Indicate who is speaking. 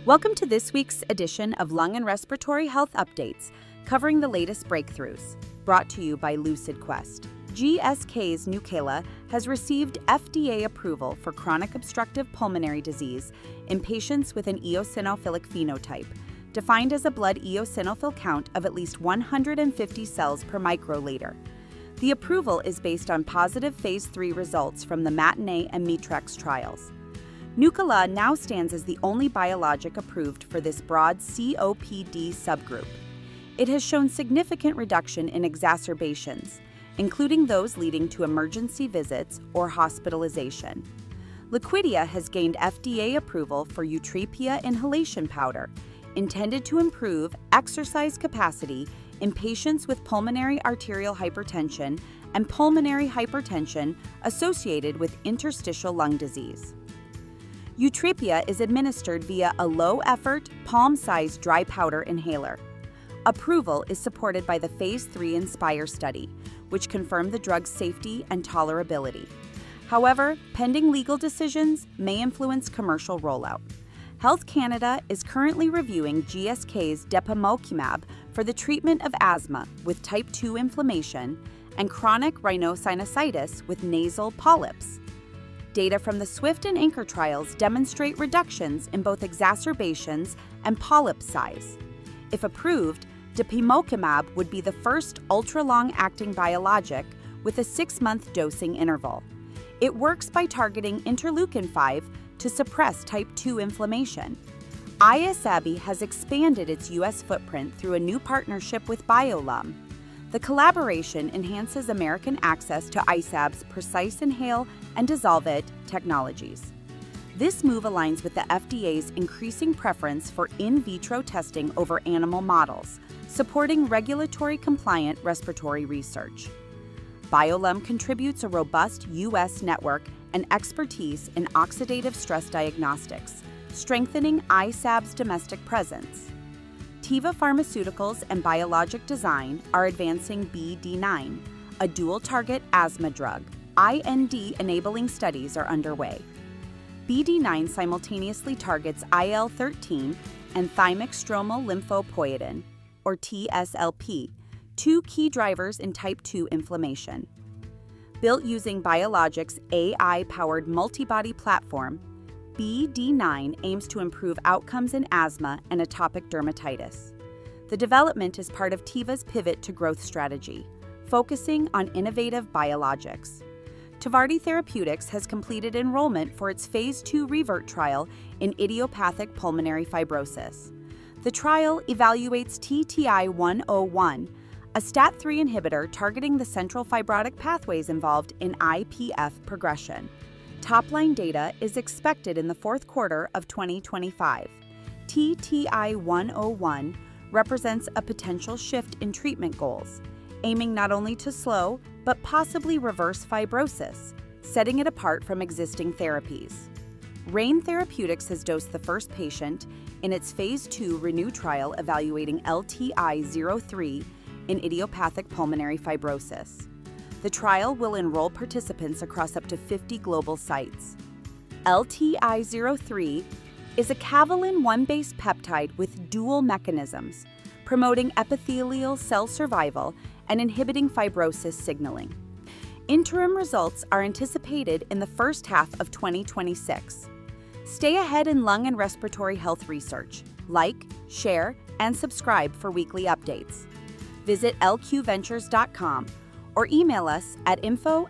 Speaker 1: Welcome to this week's edition of Lung and Respiratory Health Updates, covering the latest breakthroughs, brought to you by LucidQuest. GSK's Nucala has received FDA approval for chronic obstructive pulmonary disease in patients with an eosinophilic phenotype, defined as a blood eosinophil count of at least 150 cells per microliter. The approval is based on positive Phase 3 results from the MATINEE and METREX trials. Nucala now stands as the only biologic approved for this broad COPD subgroup. It has shown significant reduction in exacerbations, including those leading to emergency visits or hospitalization. Liquidia has gained FDA approval for YUTREPIA inhalation powder, intended to improve exercise capacity in patients with pulmonary arterial hypertension and pulmonary hypertension associated with interstitial lung disease. YUTREPIA is administered via a low-effort, palm-sized dry powder inhaler. Approval is supported by the Phase 3 INSPIRE study, which confirmed the drug's safety and tolerability. However, pending legal decisions may influence commercial rollout. Health Canada is currently reviewing GSK's Depemokimab for the treatment of asthma with type 2 inflammation and chronic rhinosinusitis with nasal polyps. Data from the SWIFT and ANCHOR trials demonstrate reductions in both exacerbations and polyp size. If approved, Depemokimab would be the first ultra-long-acting biologic with a 6-month dosing interval. It works by targeting interleukin-5 to suppress type 2 inflammation. ISAB has expanded its U.S. footprint through a new partnership with BioLum. The collaboration enhances American access to ISAB's Precise Inhale and Dissolve It technologies. This move aligns with the FDA's increasing preference for in vitro testing over animal models, supporting regulatory-compliant respiratory research. BioLum contributes a robust U.S. network and expertise in oxidative stress diagnostics, strengthening ISAB's domestic presence. Teva Pharmaceuticals and Biologic Design are advancing BD9, a dual-target asthma drug. IND-enabling studies are underway. BD9 simultaneously targets IL-13 and thymic stromal lymphopoietin, or TSLP, two key drivers in type 2 inflammation. Built using Biologic's AI-powered multibody platform, BD9 aims to improve outcomes in asthma and atopic dermatitis. The development is part of Teva's pivot to growth strategy, focusing on innovative biologics. Tvardi Therapeutics has completed enrollment for its Phase 2 REVERT trial in idiopathic pulmonary fibrosis. The trial evaluates TTI-101, a STAT3 inhibitor targeting the central fibrotic pathways involved in IPF progression. Top-line data is expected in the fourth quarter of 2025. TTI-101 represents a potential shift in treatment goals, aiming not only to slow, but possibly reverse fibrosis, setting it apart from existing therapies. Rein Therapeutics has dosed the first patient in its Phase 2 RENEW trial evaluating LTI-03 in idiopathic pulmonary fibrosis. The trial will enroll participants across up to 50 global sites. LTI-03 is a caveolin-1-based peptide with dual mechanisms, promoting epithelial cell survival and inhibiting fibrosis signaling. Interim results are anticipated in the first half of 2026. Stay ahead in lung and respiratory health research. Like, share, and subscribe for weekly updates. Visit lqventures.com or email us at info